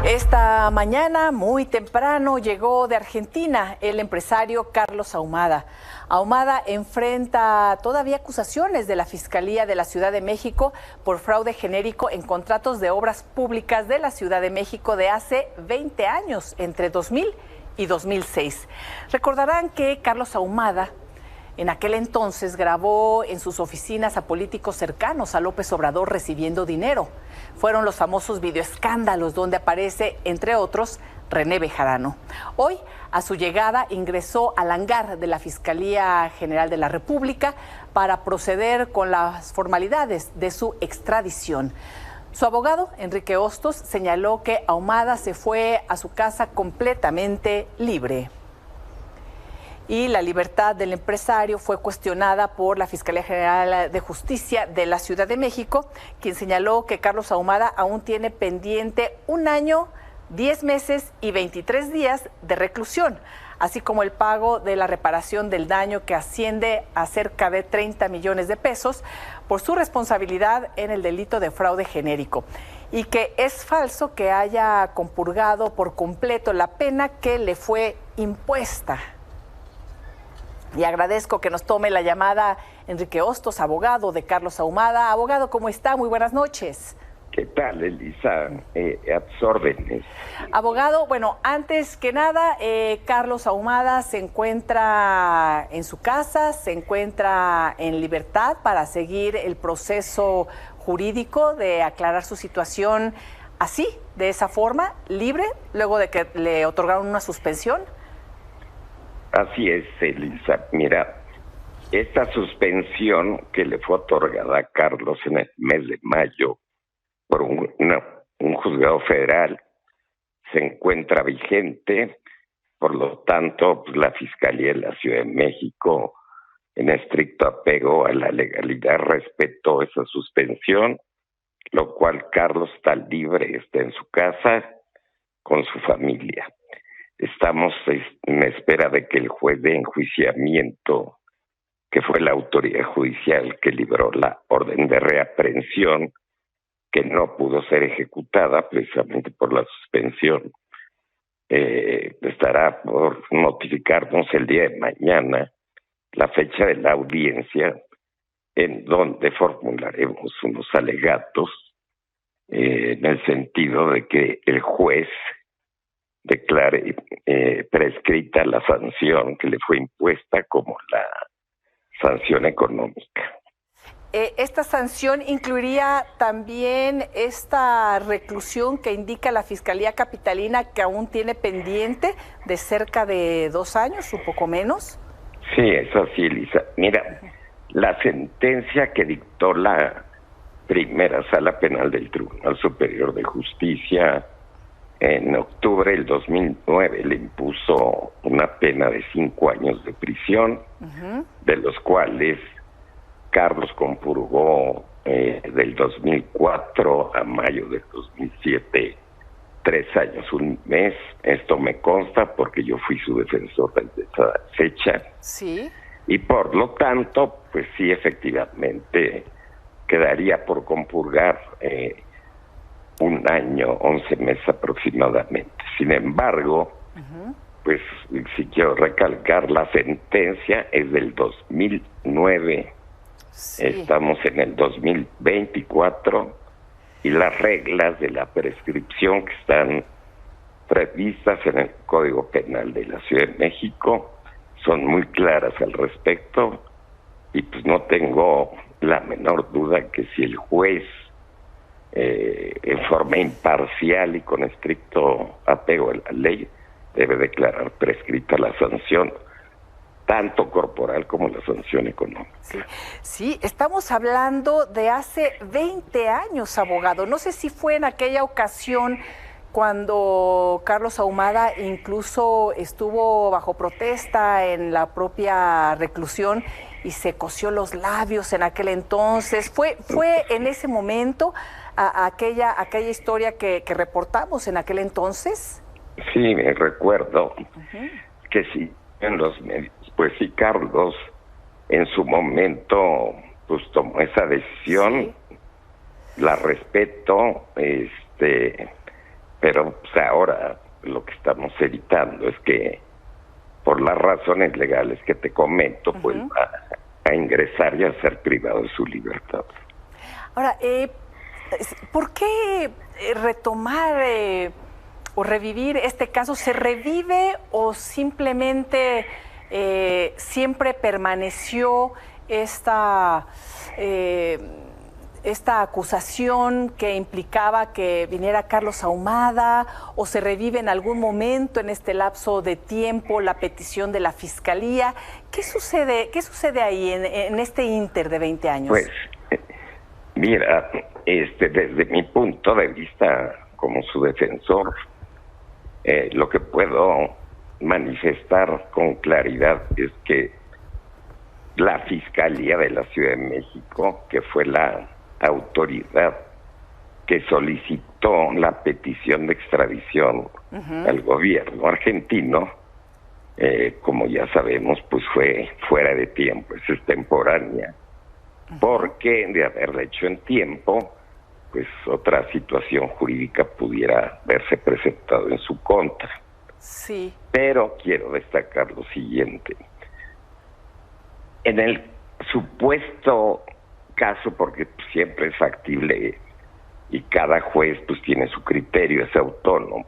Esta mañana, muy temprano, llegó de Argentina el empresario Carlos Ahumada. Ahumada enfrenta todavía acusaciones de la Fiscalía de la Ciudad de México por fraude genérico en contratos de obras públicas de la Ciudad de México de hace 20 años, entre 2000 y 2006. Recordarán que Carlos Ahumada en aquel entonces grabó en sus oficinas a políticos cercanos a López Obrador recibiendo dinero. Fueron los famosos videoescándalos donde aparece, entre otros, René Bejarano. Hoy, a su llegada, ingresó al hangar de la Fiscalía General de la República para proceder con las formalidades de su extradición. Su abogado, Enrique Hostos, señaló que Ahumada se fue a su casa completamente libre. Y la libertad del empresario fue cuestionada por la Fiscalía General de Justicia de la Ciudad de México, quien señaló que Carlos Ahumada aún tiene pendiente 1 año, 10 meses y 23 días de reclusión, así como el pago de la reparación del daño que asciende a cerca de 30 millones de pesos por su responsabilidad en el delito de fraude genérico, y que es falso que haya compurgado por completo la pena que le fue impuesta. Y agradezco que nos tome la llamada Enrique Hostos, abogado de Carlos Ahumada. Abogado, ¿cómo está? Muy buenas noches. ¿Qué tal, Elisa? A tus órdenes. Abogado, bueno, antes que nada, Carlos Ahumada se encuentra en su casa, se encuentra en libertad para seguir el proceso jurídico de aclarar su situación así, de esa forma, libre, luego de que le otorgaron una suspensión. Así es, Elisa. Mira, esta suspensión que le fue otorgada a Carlos en el mes de mayo por un juzgado federal se encuentra vigente. Por lo tanto, pues, la Fiscalía de la Ciudad de México, en estricto apego a la legalidad, respetó esa suspensión, lo cual Carlos está libre, está en su casa con su familia. Estamos en espera de que el juez de enjuiciamiento, que fue la autoridad judicial que libró la orden de reaprehensión, que no pudo ser ejecutada precisamente por la suspensión, estará por notificarnos el día de mañana la fecha de la audiencia, en donde formularemos unos alegatos en el sentido de que el juez declare prescrita la sanción que le fue impuesta como la sanción económica. ¿Esta sanción incluiría también esta reclusión que indica la Fiscalía Capitalina que aún tiene pendiente de cerca de 2 años, un poco menos? Sí, es así, Elisa. Mira, la sentencia que dictó la primera Sala Penal del Tribunal Superior de Justicia en octubre del 2009 le impuso una pena de 5 años de prisión, de los cuales Carlos compurgó del 2004 a mayo del 2007, 3 años, 1 mes. Esto me consta porque yo fui su defensor desde esa fecha. Sí. Y por lo tanto, pues sí, efectivamente, quedaría por compurgar 1 año, 11 meses aproximadamente. Sin embargo, pues si quiero recalcar, la sentencia es del 2009, sí. Estamos en el 2024 y las reglas de la prescripción que están previstas en el Código Penal de la Ciudad de México son muy claras al respecto, y pues no tengo la menor duda que si el juez en forma imparcial y con estricto apego a la ley debe declarar prescrita la sanción, tanto corporal como la sanción económica. Sí, estamos hablando de hace 20 años, abogado. No sé si fue en aquella ocasión cuando Carlos Ahumada incluso estuvo bajo protesta en la propia reclusión y se cosió los labios en aquel entonces. ¿Fue en ese momento aquella historia que reportamos en aquel entonces? Sí, me recuerdo que sí, en los medios. Pues sí, Carlos en su momento pues tomó esa decisión, la respeto, pero pues, ahora lo que estamos evitando es que, por las razones legales que te comento, vuelva a ingresar y a ser privado de su libertad. Ahora, ¿por qué retomar o revivir este caso? ¿Se revive o simplemente siempre permaneció esta acusación que implicaba que viniera Carlos Ahumada, o se revive en algún momento en este lapso de tiempo la petición de la Fiscalía? ¿Qué sucede ahí en este ínter de 20 años? Pues, mira, desde mi punto de vista como su defensor, lo que puedo manifestar con claridad es que la Fiscalía de la Ciudad de México, que fue la autoridad que solicitó la petición de extradición al gobierno argentino, como ya sabemos, pues fue fuera de tiempo, es extemporánea, porque de haberla hecho en tiempo, pues otra situación jurídica pudiera haberse presentado en su contra. Sí. Pero quiero destacar lo siguiente. En el supuesto caso, porque siempre es factible y cada juez pues tiene su criterio, es autónomo,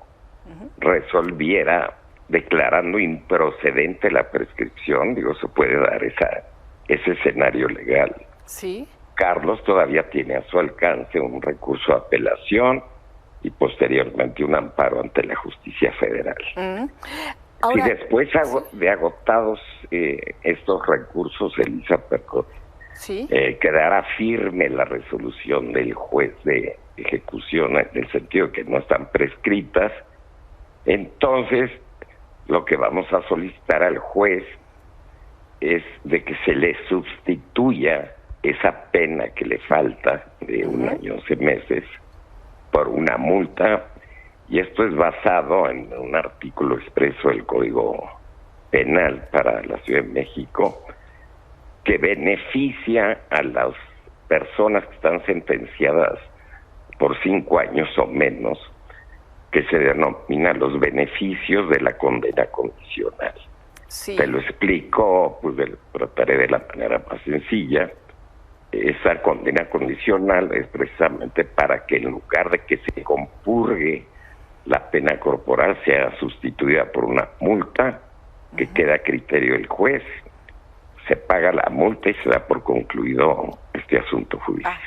resolviera declarando improcedente la prescripción, se puede dar ese escenario legal. Sí. Carlos todavía tiene a su alcance un recurso de apelación y posteriormente un amparo ante la justicia federal. Ahora, si después de agotados estos recursos, Elisa, quedará firme la resolución del juez de ejecución en el sentido de que no están prescritas, entonces lo que vamos a solicitar al juez es de que se le sustituya esa pena que le falta de 1 año 11 meses por una multa, y esto es basado en un artículo expreso del Código Penal para la Ciudad de México que beneficia a las personas que están sentenciadas por 5 años o menos, que se denominan los beneficios de la condena condicional. Sí. Te lo explico, pues trataré de la manera más sencilla. Esa condena condicional es precisamente para que en lugar de que se compurgue la pena corporal, sea sustituida por una multa que queda a criterio del juez, se paga la multa y se da por concluido este asunto judicial.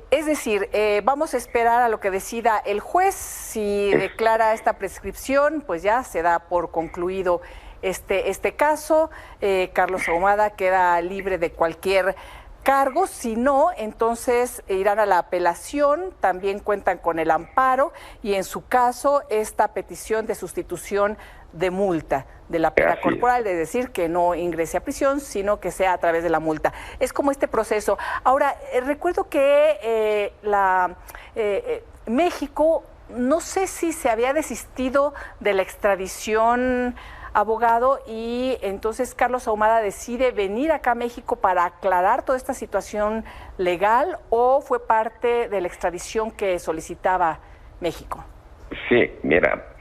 Es decir, vamos a esperar a lo que decida el juez. Si declara esta prescripción, pues ya se da por concluido este caso. Carlos Ahumada queda libre de cualquier cargo. Si no, entonces irán a la apelación, también cuentan con el amparo y en su caso esta petición de sustitución de multa de la pena corporal, de decir que no ingrese a prisión, sino que sea a través de la multa. Es como este proceso. Ahora, recuerdo que México, no sé si se había desistido de la extradición, abogado, y entonces Carlos Ahumada decide venir acá a México para aclarar toda esta situación legal, ¿o fue parte de la extradición que solicitaba México? Sí, mira,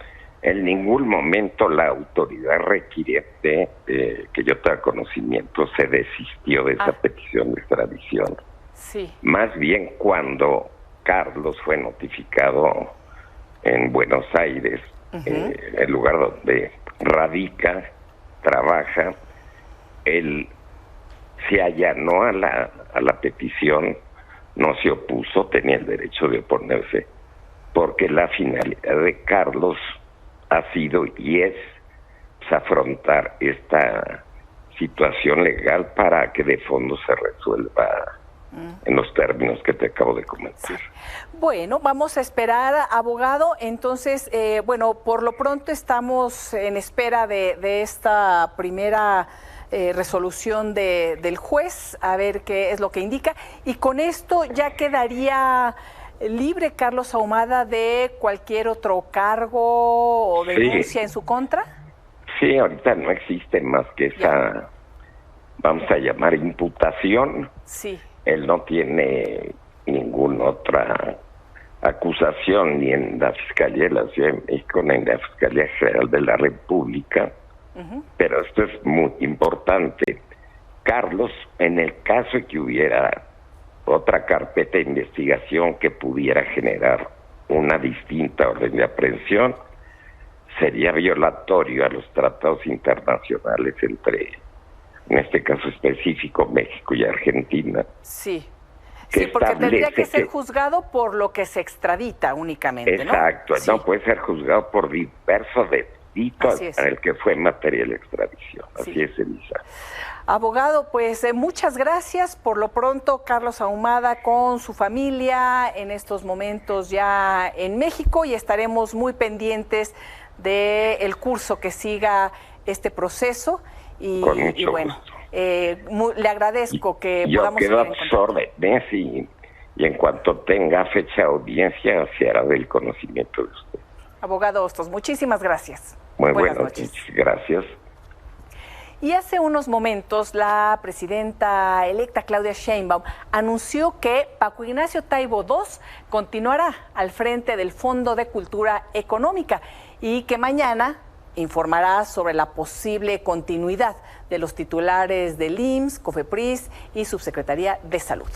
en ningún momento la autoridad requiriente, que yo tenga conocimiento, se desistió de esa petición de extradición. Sí. Más bien cuando Carlos fue notificado en Buenos Aires, el lugar donde radica, trabaja, él se allanó a la petición, no se opuso, tenía el derecho de oponerse, porque la finalidad de Carlos ha sido y es afrontar esta situación legal para que de fondo se resuelva en los términos que te acabo de comentar. Bueno, vamos a esperar, abogado. Entonces, bueno, por lo pronto estamos en espera de esta primera resolución del juez, a ver qué es lo que indica. Y con esto ya quedaría libre Carlos Ahumada de cualquier otro cargo o denuncia en su contra. Sí, ahorita no existe más que esa, vamos a llamar, imputación. Sí. Él no tiene ninguna otra acusación ni en la Fiscalía de la Ciudad de México ni en la Fiscalía General de la República, pero esto es muy importante. Carlos, en el caso de que hubiera otra carpeta de investigación que pudiera generar una distinta orden de aprehensión, sería violatorio a los tratados internacionales entre, en este caso específico, México y Argentina. Sí. Sí, porque tendría que ser juzgado por lo que se extradita únicamente, ¿no? Exacto, sí. No puede ser juzgado por diversos delitos en el que fue materia de extradición. Así es, Elisa. Abogado, pues muchas gracias. Por lo pronto, Carlos Ahumada con su familia en estos momentos ya en México, y estaremos muy pendientes del curso que siga este proceso. Y bueno, le agradezco que podamos seguir en contacto. Yo quedo a sus órdenes y en cuanto tenga fecha de audiencia se hará del conocimiento de usted. Abogado Hostos, muchísimas gracias. Muy buenas noches. Gracias. Y hace unos momentos la presidenta electa Claudia Sheinbaum anunció que Paco Ignacio Taibo II continuará al frente del Fondo de Cultura Económica y que mañana informará sobre la posible continuidad de los titulares del IMSS, COFEPRIS y Subsecretaría de Salud.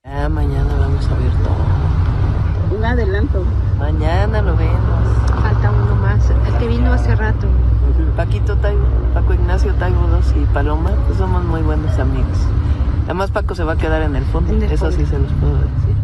Ya mañana vamos a ver todo. Un adelanto. Mañana lo vemos. Falta uno más, el que vino hace rato. Paquito Taibo, Paco Ignacio Taibo II y Paloma, pues somos muy buenos amigos. Además Paco se va a quedar en el fondo, eso sí se los puedo decir.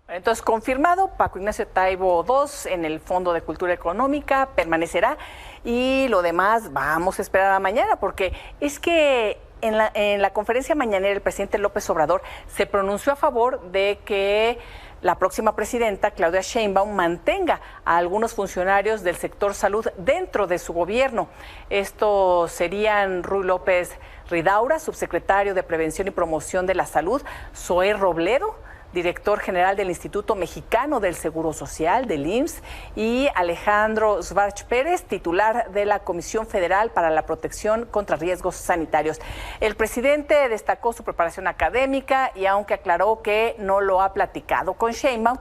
Entonces, confirmado, Paco Ignacio Taibo II en el Fondo de Cultura Económica permanecerá, y lo demás vamos a esperar a mañana, porque es que en la conferencia mañanera el presidente López Obrador se pronunció a favor de que la próxima presidenta, Claudia Sheinbaum, mantenga a algunos funcionarios del sector salud dentro de su gobierno. Estos serían Ruy López Ridaura, subsecretario de Prevención y Promoción de la Salud; Zoé Robledo, director general del Instituto Mexicano del Seguro Social, del IMSS, y Alejandro Schwartz Pérez, titular de la Comisión Federal para la Protección contra Riesgos Sanitarios. El presidente destacó su preparación académica y aunque aclaró que no lo ha platicado con Sheinbaum,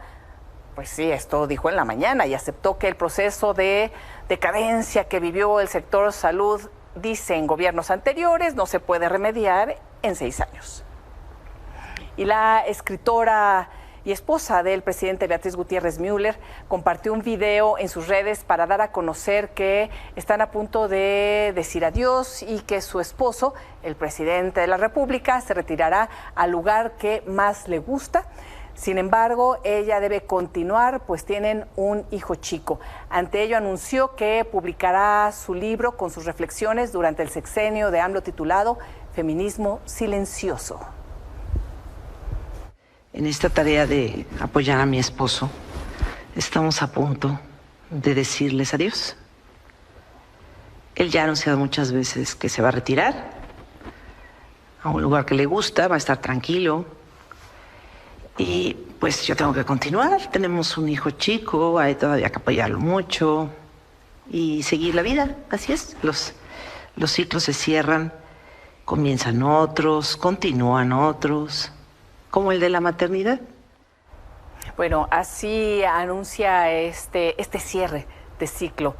pues sí, esto dijo en la mañana, y aceptó que el proceso de decadencia que vivió el sector salud, dice, en gobiernos anteriores, no se puede remediar en 6 años. Y la escritora y esposa del presidente, Beatriz Gutiérrez Müller, compartió un video en sus redes para dar a conocer que están a punto de decir adiós y que su esposo, el presidente de la República, se retirará al lugar que más le gusta. Sin embargo, ella debe continuar, pues tienen un hijo chico. Ante ello, anunció que publicará su libro con sus reflexiones durante el sexenio de AMLO, titulado Feminismo Silencioso. En esta tarea de apoyar a mi esposo, estamos a punto de decirles adiós. Él ya ha anunciado muchas veces que se va a retirar a un lugar que le gusta, va a estar tranquilo. Y pues yo tengo que continuar. Tenemos un hijo chico, hay todavía que apoyarlo mucho y seguir la vida. Así es, los ciclos se cierran, comienzan otros, continúan otros, como el de la maternidad. Bueno, así anuncia este cierre de ciclo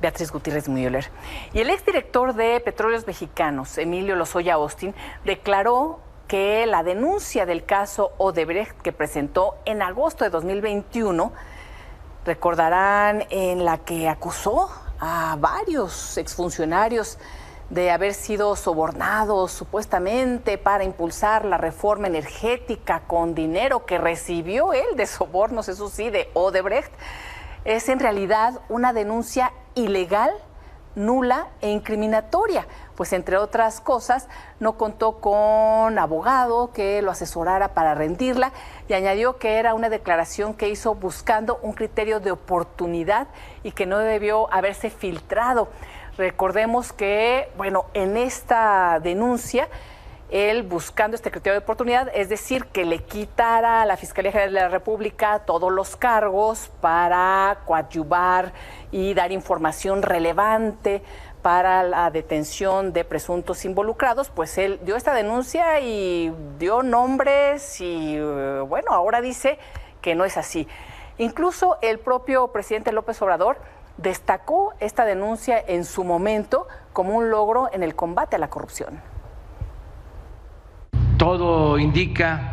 Beatriz Gutiérrez Müller. Y el exdirector de Petróleos Mexicanos, Emilio Lozoya Austin, declaró que la denuncia del caso Odebrecht que presentó en agosto de 2021, recordarán, en la que acusó a varios exfuncionarios de haber sido sobornados supuestamente para impulsar la reforma energética con dinero que recibió él de sobornos, eso sí, de Odebrecht, es en realidad una denuncia ilegal, nula e incriminatoria, pues entre otras cosas no contó con abogado que lo asesorara para rendirla, y añadió que era una declaración que hizo buscando un criterio de oportunidad y que no debió haberse filtrado. Recordemos que, bueno, en esta denuncia, él buscando este criterio de oportunidad, es decir, que le quitara a la Fiscalía General de la República todos los cargos para coadyuvar y dar información relevante para la detención de presuntos involucrados, pues él dio esta denuncia y dio nombres y, bueno, ahora dice que no es así. Incluso el propio presidente López Obrador destacó esta denuncia en su momento como un logro en el combate a la corrupción. Todo indica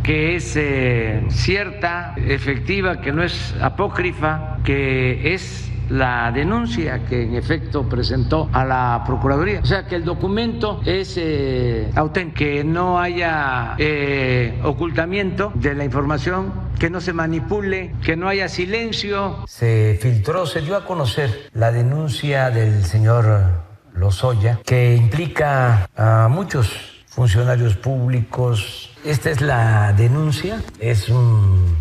que es cierta, efectiva, que no es apócrifa, que es la denuncia que en efecto presentó a la Procuraduría. O sea, que el documento es auténtico, que no haya ocultamiento de la información, que no se manipule, que no haya silencio. Se filtró, se dio a conocer la denuncia del señor Lozoya, que implica a muchos funcionarios públicos. Esta es la denuncia, es un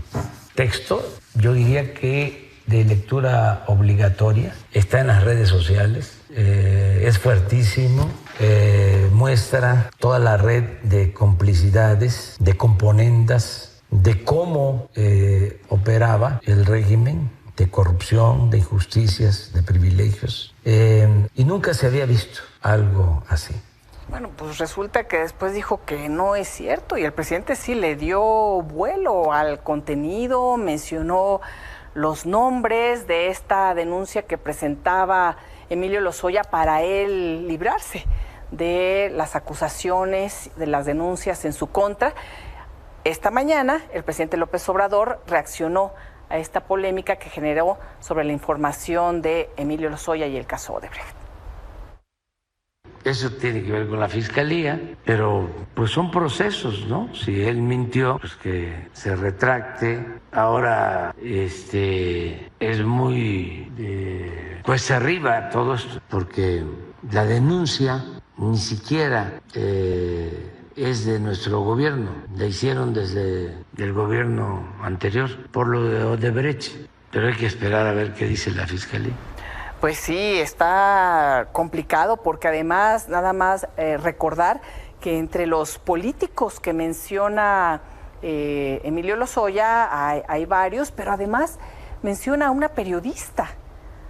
texto, yo diría que de lectura obligatoria, está en las redes sociales, es fuertísimo, muestra toda la red de complicidades, de componendas, de cómo operaba el régimen de corrupción, de injusticias, de privilegios, y nunca se había visto algo así. Bueno, pues resulta que después dijo que no es cierto y el presidente sí le dio vuelo al contenido, mencionó los nombres de esta denuncia que presentaba Emilio Lozoya para él librarse de las acusaciones, de las denuncias en su contra. Esta mañana el presidente López Obrador reaccionó a esta polémica que generó sobre la información de Emilio Lozoya y el caso Odebrecht. Eso tiene que ver con la fiscalía, pero pues son procesos, ¿no? Si él mintió, pues que se retracte. Ahora es muy cuesta arriba todo esto, porque la denuncia ni siquiera es de nuestro gobierno, la hicieron desde el gobierno anterior por lo de Odebrecht, pero hay que esperar a ver qué dice la fiscalía. Pues sí, está complicado porque además, nada más recordar que entre los políticos que menciona Emilio Lozoya hay varios, pero además menciona a una periodista,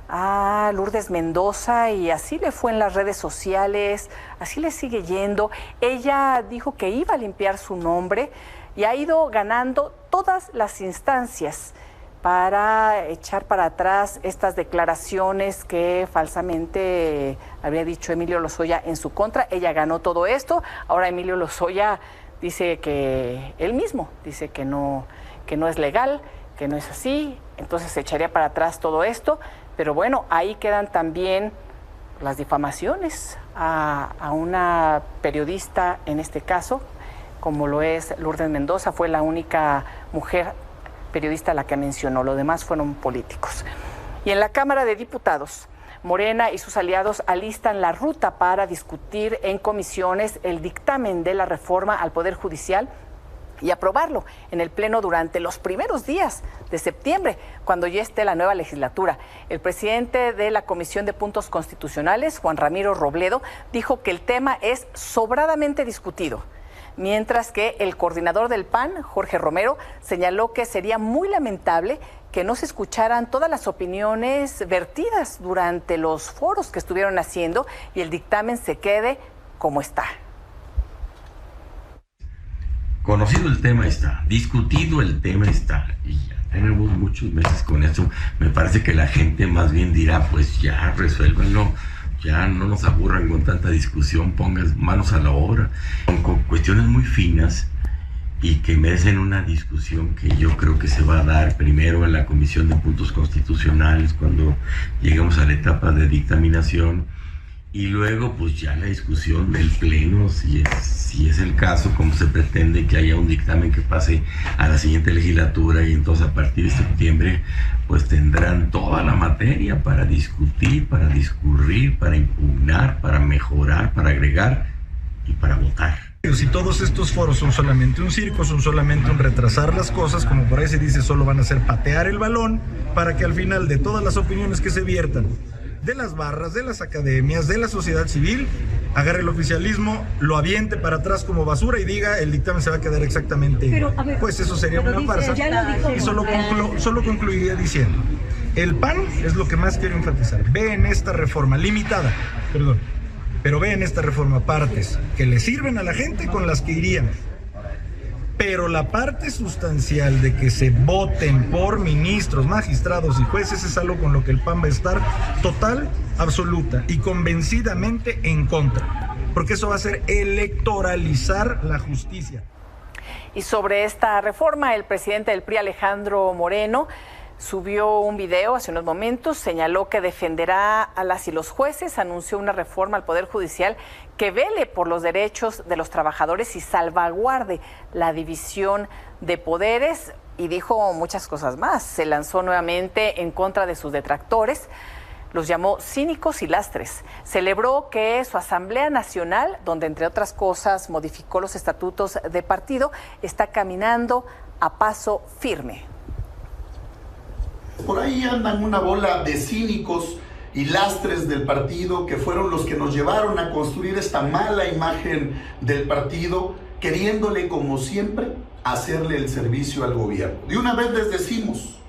a Lourdes Mendoza, y así le fue en las redes sociales, así le sigue yendo. Ella dijo que iba a limpiar su nombre y ha ido ganando todas las instancias para echar para atrás estas declaraciones que falsamente había dicho Emilio Lozoya en su contra. Ella ganó todo esto. Ahora Emilio Lozoya dice que él mismo dice que no es legal, que no es así, entonces se echaría para atrás todo esto. Pero bueno, ahí quedan también las difamaciones a una periodista en este caso, como lo es Lourdes Mendoza, fue la única mujer periodista a la que mencionó, lo demás fueron políticos. Y en la Cámara de Diputados, Morena y sus aliados alistan la ruta para discutir en comisiones el dictamen de la reforma al Poder Judicial y aprobarlo en el Pleno durante los primeros días de septiembre, cuando ya esté la nueva legislatura. El presidente de la Comisión de Puntos Constitucionales, Juan Ramiro Robledo, dijo que el tema es sobradamente discutido, mientras que el coordinador del PAN, Jorge Romero, señaló que sería muy lamentable que no se escucharan todas las opiniones vertidas durante los foros que estuvieron haciendo y el dictamen se quede como está. Conocido el tema está, discutido el tema está, y ya tenemos muchos meses con eso. Me parece que la gente más bien dirá, pues ya resuélvanlo, ya no nos aburran con tanta discusión, pongan manos a la obra, con cuestiones muy finas y que merecen una discusión que yo creo que se va a dar primero en la Comisión de Puntos Constitucionales cuando lleguemos a la etapa de dictaminación, y luego pues ya la discusión del Pleno, si es el caso, como se pretende que haya un dictamen que pase a la siguiente legislatura, y entonces a partir de septiembre pues tendrán toda la materia para discutir, para discurrir, para impugnar, para mejorar, para agregar y para votar. Si todos estos foros son solamente un circo, son solamente un retrasar las cosas, como por ahí se dice, solo van a hacer patear el balón para que al final de todas las opiniones que se viertan de las barras, de las academias, de la sociedad civil, agarre el oficialismo, lo aviente para atrás como basura y diga el dictamen se va a quedar exactamente igual. Pues eso sería una farsa. Y solo concluiría diciendo, el PAN es lo que más quiero enfatizar. Ve en esta reforma limitada, pero ve en esta reforma partes que le sirven a la gente con las que irían Pero la parte sustancial de que se voten por ministros, magistrados y jueces es algo con lo que el PAN va a estar total, absoluta y convencidamente en contra, porque eso va a ser electoralizar la justicia. Y sobre esta reforma, el presidente del PRI, Alejandro Moreno, subió un video hace unos momentos, señaló que defenderá a las y los jueces, anunció una reforma al Poder Judicial que vele por los derechos de los trabajadores y salvaguarde la división de poderes, y dijo muchas cosas más. Se lanzó nuevamente en contra de sus detractores, los llamó cínicos y lastres. Celebró que su Asamblea Nacional, donde entre otras cosas modificó los estatutos de partido, está caminando a paso firme. Por ahí andan una bola de cínicos y lastres del partido que fueron los que nos llevaron a construir esta mala imagen del partido, queriéndole, como siempre, hacerle el servicio al gobierno. De una vez les decimos,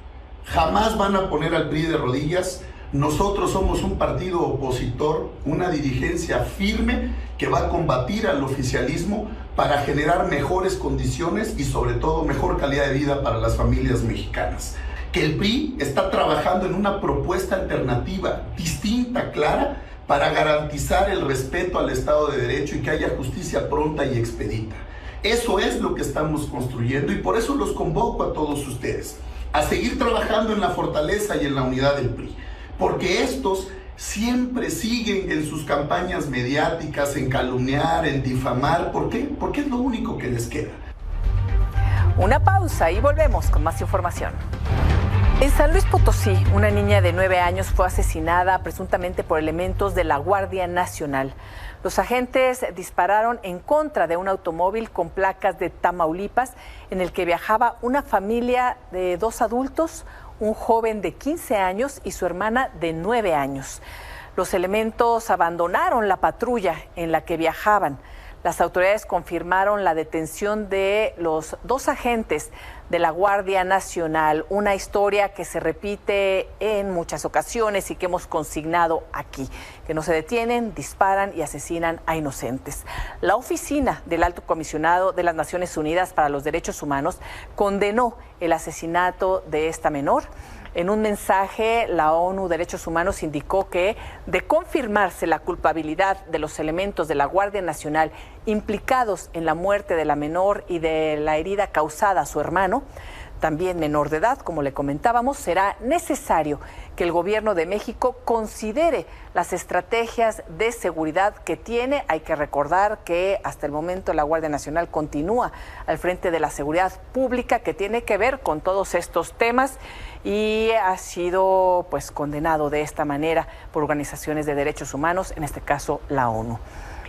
jamás van a poner al PRI de rodillas. Nosotros somos un partido opositor, una dirigencia firme que va a combatir al oficialismo para generar mejores condiciones y sobre todo mejor calidad de vida para las familias mexicanas. Que el PRI está trabajando en una propuesta alternativa, distinta, clara, para garantizar el respeto al Estado de Derecho y que haya justicia pronta y expedita. Eso es lo que estamos construyendo y por eso los convoco a todos ustedes a seguir trabajando en la fortaleza y en la unidad del PRI, porque estos siempre siguen en sus campañas mediáticas, en calumniar, en difamar. ¿Por qué? Porque es lo único que les queda. Una pausa y volvemos con más información. En San Luis Potosí, una niña de 9 años fue asesinada presuntamente por elementos de la Guardia Nacional. Los agentes dispararon en contra de un automóvil con placas de Tamaulipas en el que viajaba una familia de 2 adultos, un joven de 15 años y su hermana de 9 años. Los elementos abandonaron la patrulla en la que viajaban. Las autoridades confirmaron la detención de los 2 agentes de la Guardia Nacional, una historia que se repite en muchas ocasiones y que hemos consignado aquí, que no se detienen, disparan y asesinan a inocentes. La oficina del Alto Comisionado de las Naciones Unidas para los Derechos Humanos condenó el asesinato de esta menor. En un mensaje, la ONU Derechos Humanos indicó que, de confirmarse la culpabilidad de los elementos de la Guardia Nacional implicados en la muerte de la menor y de la herida causada a su hermano, también menor de edad, como le comentábamos, será necesario que el gobierno de México considere las estrategias de seguridad que tiene. Hay que recordar que hasta el momento la Guardia Nacional continúa al frente de la seguridad pública, que tiene que ver con todos estos temas, y ha sido pues condenado de esta manera por organizaciones de derechos humanos, en este caso la ONU.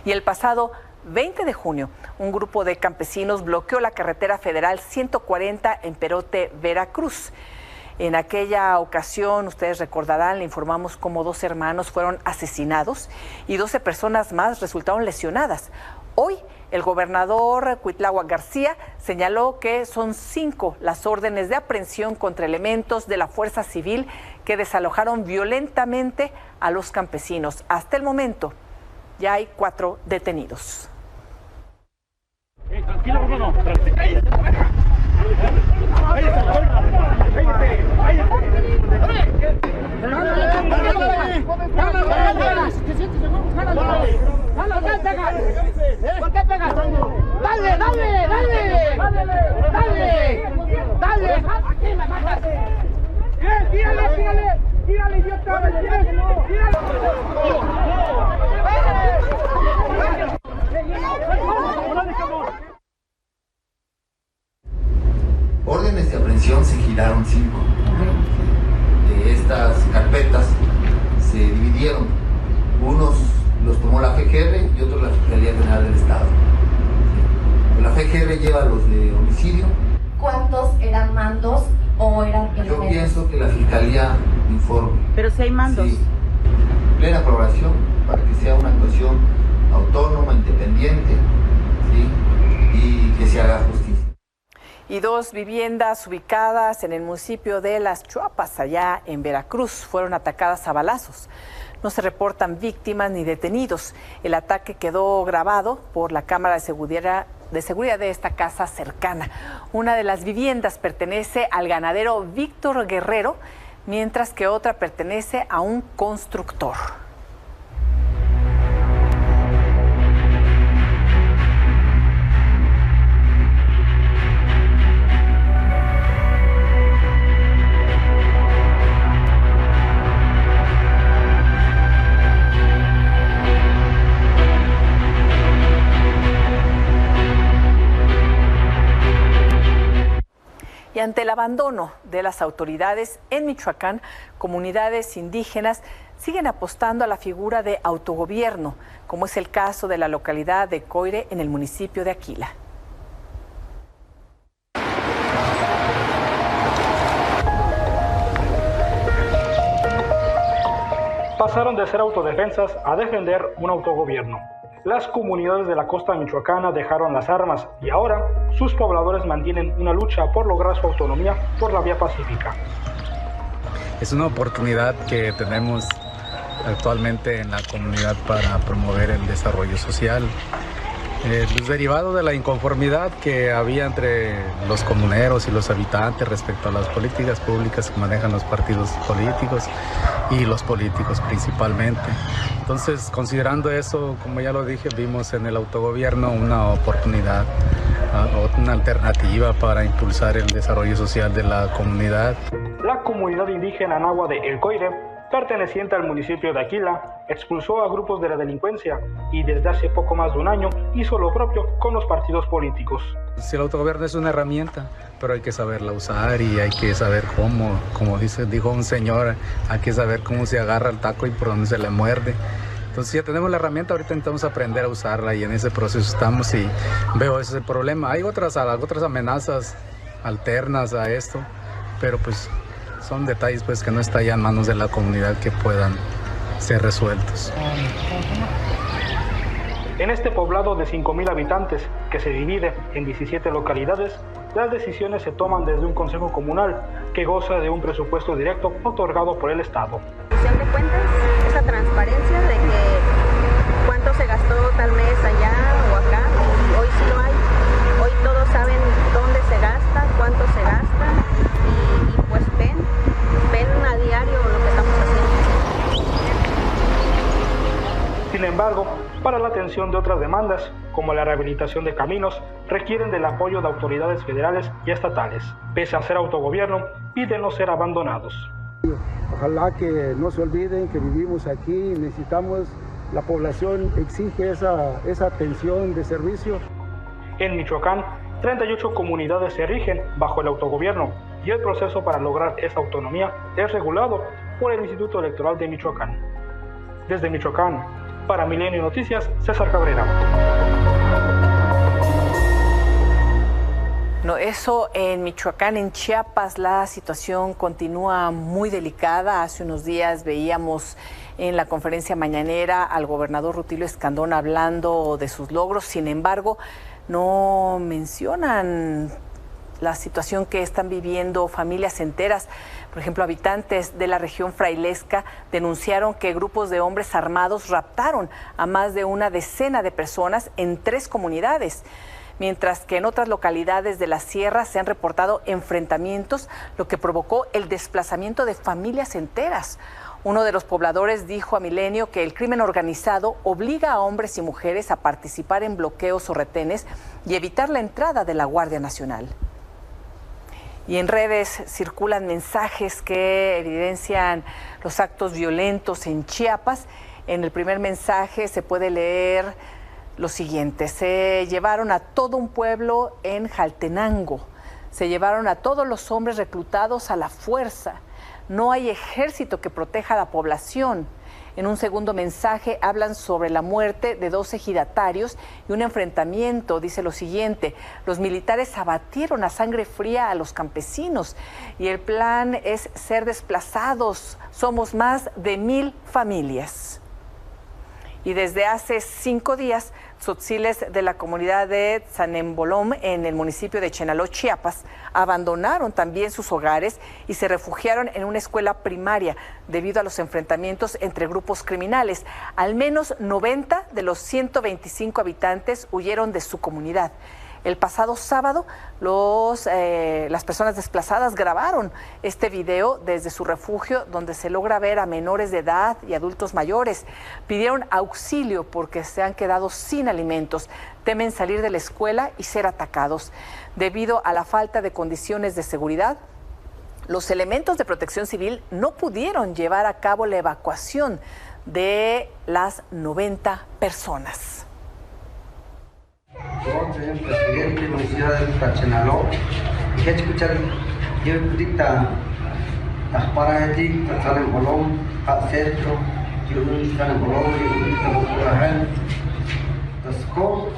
Y el pasado 20 de junio, un grupo de campesinos bloqueó la carretera federal 140 en Perote, Veracruz. En aquella ocasión, ustedes recordarán, le informamos cómo 2 hermanos fueron asesinados y 12 personas más resultaron lesionadas. Hoy, el gobernador Cuitláhuac García señaló que son 5 las órdenes de aprehensión contra elementos de la Fuerza Civil que desalojaron violentamente a los campesinos. Hasta el momento, ya hay 4 detenidos. Tranquilo, hermano. ¿Por qué pegas? ¡Dale, dale, dale! ¡Dale! ¡Dale! ¡Aquí me matas! ¡Tírale, tírale! ¡Tírale, idiota! ¡Tírale! Órdenes de aprehensión se giraron 5. De estas carpetas se dividieron. Unos los tomó la FGR y otros la Fiscalía General del Estado. La FGR lleva los de homicidio. ¿Cuántos eran mandos o eran elementos? Yo pienso que la Fiscalía informe. Pero si hay mandos. Sí. Plena aprobación para que sea una actuación autónoma, independiente, ¿sí? Y que se haga justicia. Y 2 viviendas ubicadas en el municipio de Las Chuapas, allá en Veracruz, fueron atacadas a balazos. No se reportan víctimas ni detenidos. El ataque quedó grabado por la cámara de de seguridad de esta casa cercana. Una de las viviendas pertenece al ganadero Víctor Guerrero, mientras que otra pertenece a un constructor. Y ante el abandono de las autoridades en Michoacán, comunidades indígenas siguen apostando a la figura de autogobierno, como es el caso de la localidad de Coire en el municipio de Aquila. Pasaron de ser autodefensas a defender un autogobierno. Las comunidades de la costa michoacana dejaron las armas y ahora sus pobladores mantienen una lucha por lograr su autonomía por la vía pacífica. Es una oportunidad que tenemos actualmente en la comunidad para promover el desarrollo social. Derivado de la inconformidad que había entre los comuneros y los habitantes respecto a las políticas públicas que manejan los partidos políticos y los políticos principalmente. Entonces, considerando eso, como ya lo dije, vimos en el autogobierno una oportunidad, una alternativa para impulsar el desarrollo social de la comunidad. La comunidad indígena Nahua de El Coire, perteneciente al municipio de Aquila, expulsó a grupos de la delincuencia y desde hace poco más de un año hizo lo propio con los partidos políticos. Si el autogobierno es una herramienta, pero hay que saberla usar y hay que saber cómo, como dijo un señor, hay que saber cómo se agarra el taco y por dónde se le muerde. Entonces ya tenemos la herramienta, ahorita intentamos aprender a usarla y en ese proceso estamos y veo ese problema. Hay otras amenazas alternas a esto, pero pues son detalles pues que no están ya en manos de la comunidad que puedan ser resueltos. En este poblado de 5,000 habitantes, que se divide en 17 localidades, las decisiones se toman desde un consejo comunal que goza de un presupuesto directo otorgado por el Estado. Rendición de cuentas, esa transparencia de que cuánto se gastó tal mes allá o acá, y hoy sí lo hay. Hoy todos saben dónde se gasta, cuánto se gasta, y pues ven a diario lo que estamos haciendo. Sin embargo, para la atención de otras demandas, como la rehabilitación de caminos, requieren del apoyo de autoridades federales y estatales. Pese a ser autogobierno, piden no ser abandonados. Ojalá que no se olviden que vivimos aquí, necesitamos, la población exige esa atención de servicio. En Michoacán, 38 comunidades se rigen bajo el autogobierno y el proceso para lograr esa autonomía es regulado por el Instituto Electoral de Michoacán. Desde Michoacán, para Milenio Noticias, César Cabrera. No, eso en Michoacán. En Chiapas la situación continúa muy delicada. Hace unos días veíamos en la conferencia mañanera al gobernador Rutilio Escandón hablando de sus logros. Sin embargo, no mencionan la situación que están viviendo familias enteras. Por ejemplo, habitantes de la región frailesca denunciaron que grupos de hombres armados raptaron a más de una decena de personas en 3 comunidades, mientras que en otras localidades de la sierra se han reportado enfrentamientos, lo que provocó el desplazamiento de familias enteras. Uno de los pobladores dijo a Milenio que el crimen organizado obliga a hombres y mujeres a participar en bloqueos o retenes y evitar la entrada de la Guardia Nacional. Y en redes circulan mensajes que evidencian los actos violentos en Chiapas. En el primer mensaje se puede leer lo siguiente: se llevaron a todo un pueblo en Jaltenango, se llevaron a todos los hombres reclutados a la fuerza, no hay ejército que proteja a la población. En un segundo mensaje hablan sobre la muerte de 2 ejidatarios y un enfrentamiento. Dice lo siguiente: los militares abatieron a sangre fría a los campesinos y el plan es ser desplazados. Somos más de 1000 familias. y desde hace 5 días, tzotziles de la comunidad de Tzanembolom en el municipio de Chenaló, Chiapas, abandonaron también sus hogares y se refugiaron en una escuela primaria debido a los enfrentamientos entre grupos criminales. Al menos 90 de los 125 habitantes huyeron de su comunidad. El pasado sábado, las personas desplazadas grabaron este video desde su refugio, donde se logra ver a menores de edad y adultos mayores. Pidieron auxilio porque se han quedado sin alimentos, temen salir de la escuela y ser atacados. Debido a la falta de condiciones de seguridad, los elementos de protección civil no pudieron llevar a cabo la evacuación de las 90 personas. Yo, señor presidente de la ciudad de Tachenaló, que escuchar yo dicta para ti estar en Bolón, a centro, yo estar en Bolón, yo dicta por la gente, tasco.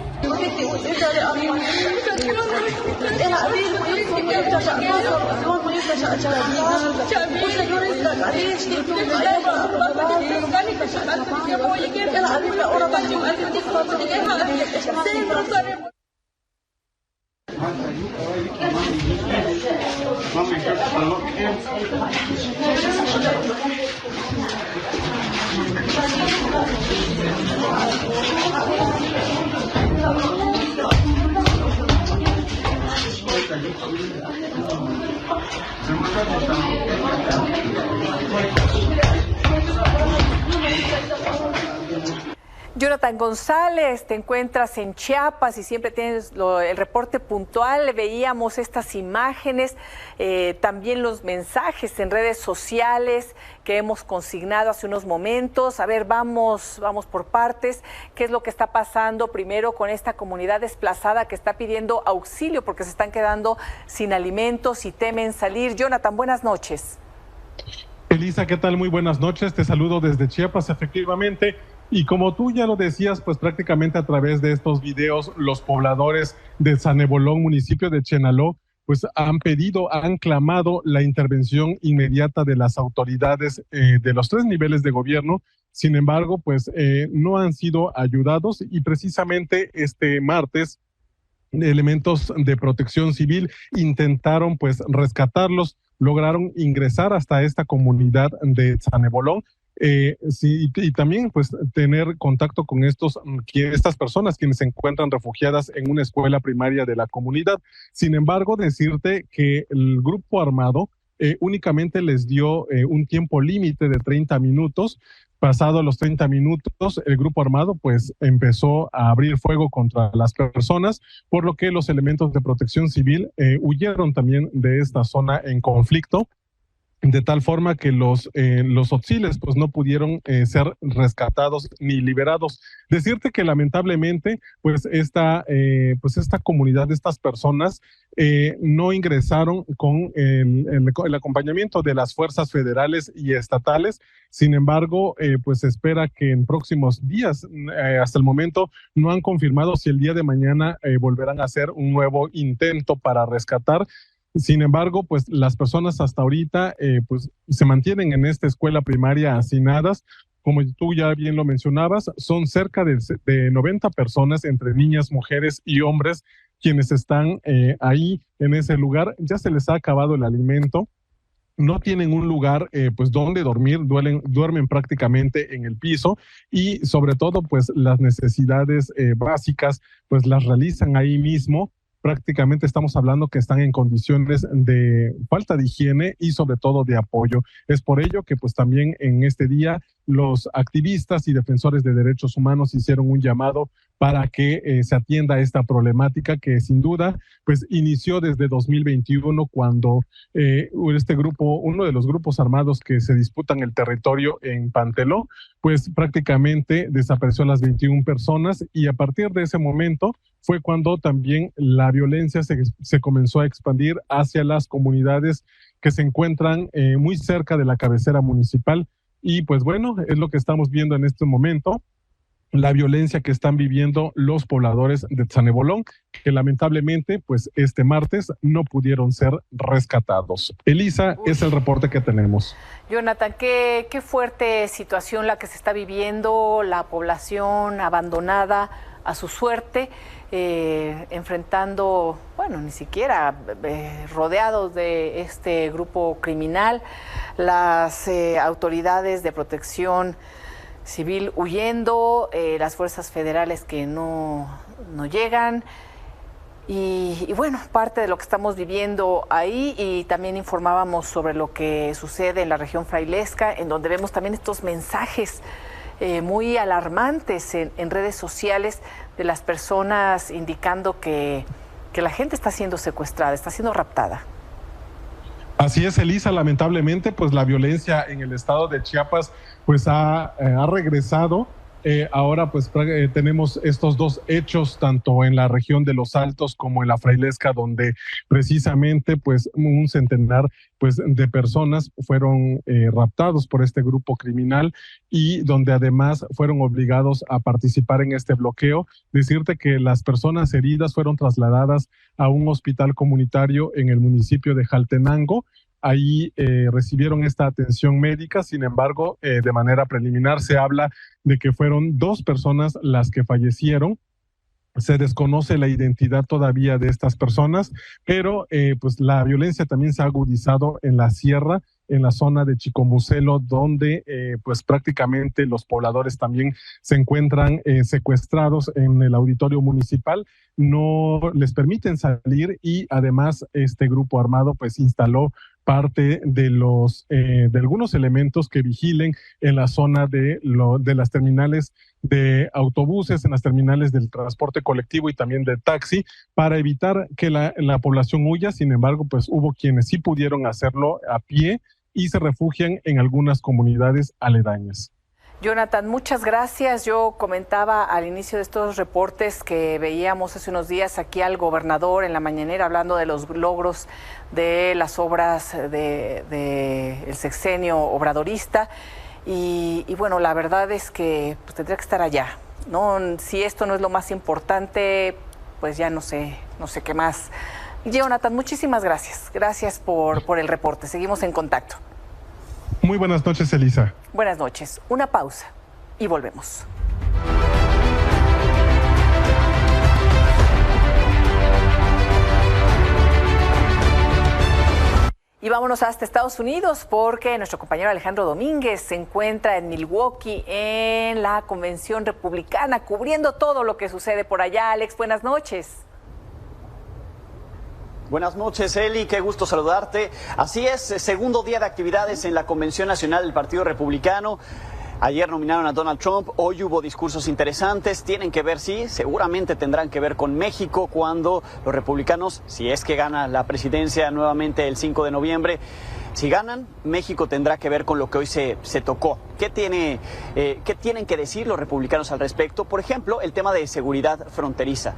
Jonathan González, te encuentras en Chiapas y siempre tienes el reporte puntual. Veíamos estas imágenes, también los mensajes en redes sociales que hemos consignado hace unos momentos. A ver, vamos por partes. ¿Qué es lo que está pasando primero con esta comunidad desplazada que está pidiendo auxilio porque se están quedando sin alimentos y temen salir? Jonathan, buenas noches. Elisa, ¿qué tal? Muy buenas noches. Te saludo desde Chiapas, efectivamente. Y como tú ya lo decías, pues prácticamente a través de estos videos, los pobladores de Tzanembolom, municipio de Chenaló, pues han clamado la intervención inmediata de las autoridades de los 3 niveles de gobierno. Sin embargo, pues no han sido ayudados y precisamente este martes elementos de protección civil intentaron pues rescatarlos, lograron ingresar hasta esta comunidad de Tzanembolom. Sí, y también pues tener contacto con estas personas quienes se encuentran refugiadas en una escuela primaria de la comunidad. Sin embargo, decirte que el grupo armado únicamente les dio un tiempo límite de 30 minutos. Pasado los 30 minutos, el grupo armado pues empezó a abrir fuego contra las personas, por lo que los elementos de protección civil huyeron también de esta zona en conflicto, de tal forma que los tzotziles pues no pudieron ser rescatados ni liberados. Decirte que lamentablemente pues esta comunidad de estas personas no ingresaron con el acompañamiento de las fuerzas federales y estatales. Sin embargo, pues se espera que en próximos días, hasta el momento no han confirmado si el día de mañana volverán a hacer un nuevo intento para rescatar. Sin embargo, pues las personas hasta ahorita pues se mantienen en esta escuela primaria hacinadas. Como tú ya bien lo mencionabas, son cerca de 90 personas, entre niñas, mujeres y hombres, quienes están ahí en ese lugar. Ya se les ha acabado el alimento, no tienen un lugar pues donde dormir, duermen prácticamente en el piso y sobre todo pues las necesidades básicas pues las realizan ahí mismo. Prácticamente estamos hablando que están en condiciones de falta de higiene y sobre todo de apoyo. Es por ello que pues también en este día los activistas y defensores de derechos humanos hicieron un llamado para que se atienda esta problemática que sin duda pues inició desde 2021 cuando este grupo, uno de los grupos armados que se disputan el territorio en Panteló, pues prácticamente desapareció a las 21 personas y a partir de ese momento fue cuando también la violencia se comenzó a expandir hacia las comunidades que se encuentran muy cerca de la cabecera municipal. Y pues bueno, es lo que estamos viendo en este momento. la violencia que están viviendo los pobladores de Tzanebolón, que lamentablemente, pues este martes no pudieron ser rescatados. Elisa, es el reporte que tenemos. Jonathan, qué fuerte situación la que se está viviendo, la población abandonada a su suerte, enfrentando, bueno, ni siquiera rodeados de este grupo criminal, las autoridades de protección civil huyendo, las fuerzas federales que no llegan y bueno, parte de lo que estamos viviendo ahí. Y también informábamos sobre lo que sucede en la región frailesca, en donde vemos también estos mensajes muy alarmantes en redes sociales de las personas indicando que la gente está siendo secuestrada, está siendo raptada. Así es, Elisa, lamentablemente, pues la violencia en el estado de Chiapas pues ha regresado. Ahora pues tenemos estos dos hechos, tanto en la región de Los Altos como en la Frailesca, donde precisamente pues un centenar pues de personas fueron raptados por este grupo criminal y donde además fueron obligados a participar en este bloqueo. Decirte que las personas heridas fueron trasladadas a un hospital comunitario en el municipio de Jaltenango. Ahí recibieron esta atención médica. Sin embargo, de manera preliminar se habla de que fueron 2 personas las que fallecieron. Se desconoce la identidad todavía de estas personas, pero pues la violencia también se ha agudizado en la sierra, en la zona de Chicomucelo, donde pues prácticamente los pobladores también se encuentran secuestrados en el auditorio municipal. No les permiten salir y además este grupo armado pues instaló parte de algunos elementos que vigilen en la zona de las terminales de autobuses, en las terminales del transporte colectivo y también de taxi, para evitar que la población huya. Sin embargo, pues hubo quienes sí pudieron hacerlo a pie y se refugian en algunas comunidades aledañas. Jonathan, muchas gracias. Yo comentaba al inicio de estos reportes que veíamos hace unos días aquí al gobernador en la mañanera hablando de los logros de las obras del sexenio obradorista y bueno, la verdad es que pues, tendría que estar allá, ¿no? Si esto no es lo más importante, pues ya no sé qué más. Jonathan, muchísimas gracias. Gracias por el reporte. Seguimos en contacto. Muy buenas noches, Elisa. Buenas noches. Una pausa y volvemos. Y vámonos hasta Estados Unidos porque nuestro compañero Alejandro Domínguez se encuentra en Milwaukee en la convención republicana cubriendo todo lo que sucede por allá. Alex, buenas noches. Buenas noches, Eli, qué gusto saludarte. Así es, segundo día de actividades en la Convención Nacional del Partido Republicano. Ayer nominaron a Donald Trump, hoy hubo discursos interesantes, tienen que ver, sí, seguramente tendrán que ver con México cuando los republicanos, si es que gana la presidencia nuevamente el 5 de noviembre, si ganan, México tendrá que ver con lo que hoy se tocó. ¿Qué tienen que decir los republicanos al respecto? Por ejemplo, el tema de seguridad fronteriza.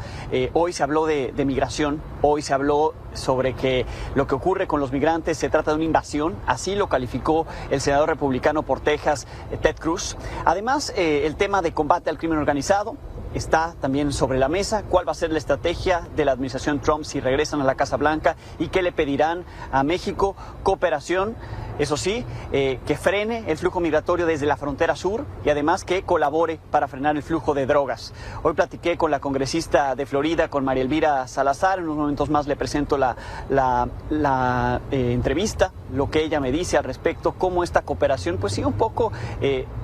Hoy se habló de migración, hoy se habló sobre que lo que ocurre con los migrantes se trata de una invasión, así lo calificó el senador republicano por Texas, Ted Cruz. Además, el tema de combate al crimen organizado está también sobre la mesa. ¿Cuál va a ser la estrategia de la administración Trump si regresan a la Casa Blanca y qué le pedirán a México? Cooperación, eso sí, que frene el flujo migratorio desde la frontera sur y además que colabore para frenar el flujo de drogas. Hoy platiqué con la congresista de Florida, con María Elvira Salazar. En unos momentos más le presento la entrevista, lo que ella me dice al respecto, cómo esta cooperación, pues sí, un poco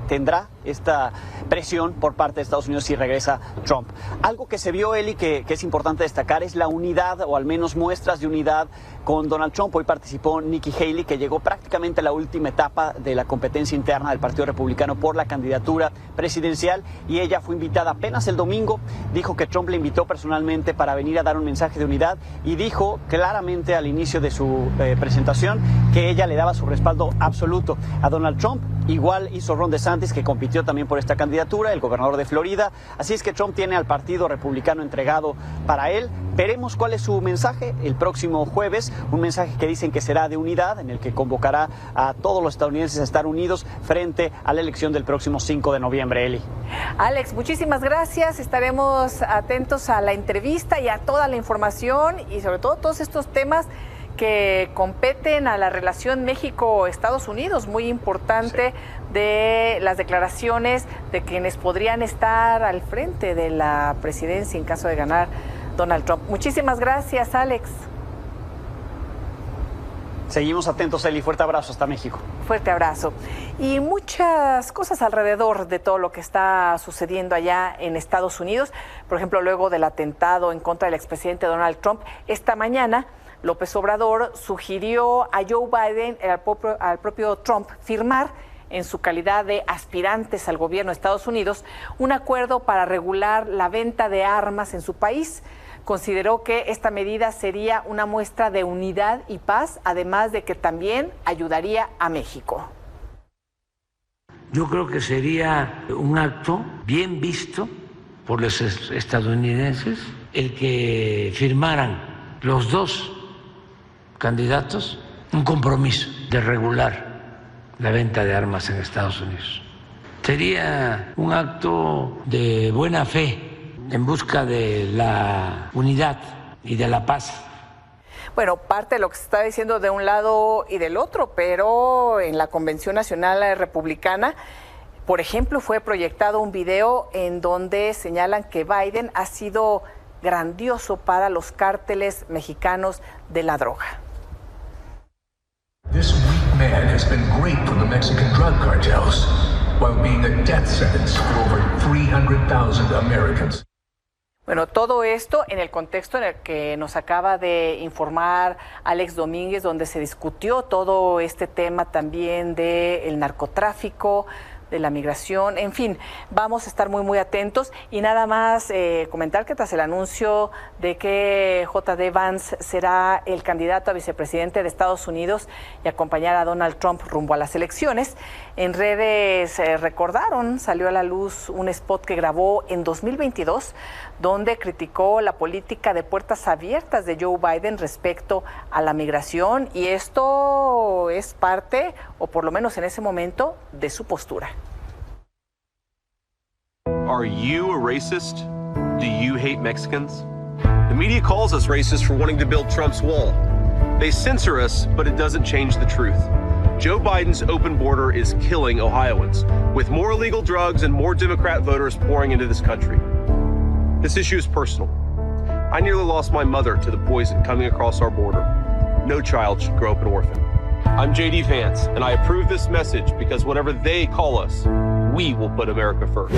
tendrá esta presión por parte de Estados Unidos si regresa Trump. Algo que se vio, Eli, que es importante destacar es la unidad, o al menos muestras de unidad con Donald Trump. Hoy participó Nikki Haley, que llegó prácticamente a la última etapa de la competencia interna del Partido Republicano por la candidatura presidencial y ella fue invitada apenas el domingo. Dijo que Trump le invitó personalmente para venir a dar un mensaje de unidad y dijo claramente al inicio de su presentación que ella le daba su respaldo absoluto a Donald Trump. Igual hizo Ron DeSantis, que compitió también por esta candidatura, el gobernador de Florida. Así es que Trump tiene al Partido Republicano entregado para él. Veremos cuál es su mensaje el próximo jueves, un mensaje que dicen que será de unidad, en el que convocará a todos los estadounidenses a estar unidos frente a la elección del próximo 5 de noviembre, Eli. Alex, muchísimas gracias. Estaremos atentos a la entrevista y a toda la información y sobre todo todos estos temas que competen a la relación México-Estados Unidos, muy importante, de las declaraciones de quienes podrían estar al frente de la presidencia en caso de ganar Donald Trump. Muchísimas gracias, Alex. Seguimos atentos, Eli. Fuerte abrazo hasta México. Fuerte abrazo. Y muchas cosas alrededor de todo lo que está sucediendo allá en Estados Unidos. Por ejemplo, luego del atentado en contra del expresidente Donald Trump, esta mañana López Obrador sugirió a Joe Biden, al propio Trump, firmar en su calidad de aspirantes al gobierno de Estados Unidos un acuerdo para regular la venta de armas en su país. Consideró que esta medida sería una muestra de unidad y paz, además de que también ayudaría a México. Yo creo que sería un acto bien visto por los estadounidenses el que firmaran los dos candidatos un compromiso de regular la venta de armas en Estados Unidos. Sería un acto de buena fe en busca de la unidad y de la paz. Bueno, parte de lo que se está diciendo de un lado y del otro, pero en la Convención Nacional Republicana, por ejemplo, fue proyectado un video en donde señalan que Biden ha sido grandioso para los cárteles mexicanos de la droga. This weak man has been great for the Mexican drug cartels, while being a death sentence for over 300,000 Americans. Bueno, todo esto en el contexto en el que nos acaba de informar Alex Domínguez, donde se discutió todo este tema también del narcotráfico, de la migración, en fin, vamos a estar muy atentos y nada más comentar que tras el anuncio de que J.D. Vance será el candidato a vicepresidente de Estados Unidos y acompañará a Donald Trump rumbo a las elecciones, en redes recordaron, salió a la luz un spot que grabó en 2022 donde criticó la política de puertas abiertas de Joe Biden respecto a la migración y esto es parte, o por lo menos en ese momento, de su postura. Are you a racist? Do you hate Mexicans? The media calls us racist for wanting to build Trump's wall. They censor us, but it doesn't change the truth. Joe Biden's open border is killing Ohioans, with more illegal drugs and more Democrat voters pouring into this country. This issue is personal. I nearly lost my mother to the poison coming across our border. No child should grow up an orphan. I'm J.D. Vance, and I approve this message because whatever they call us, we will put America first.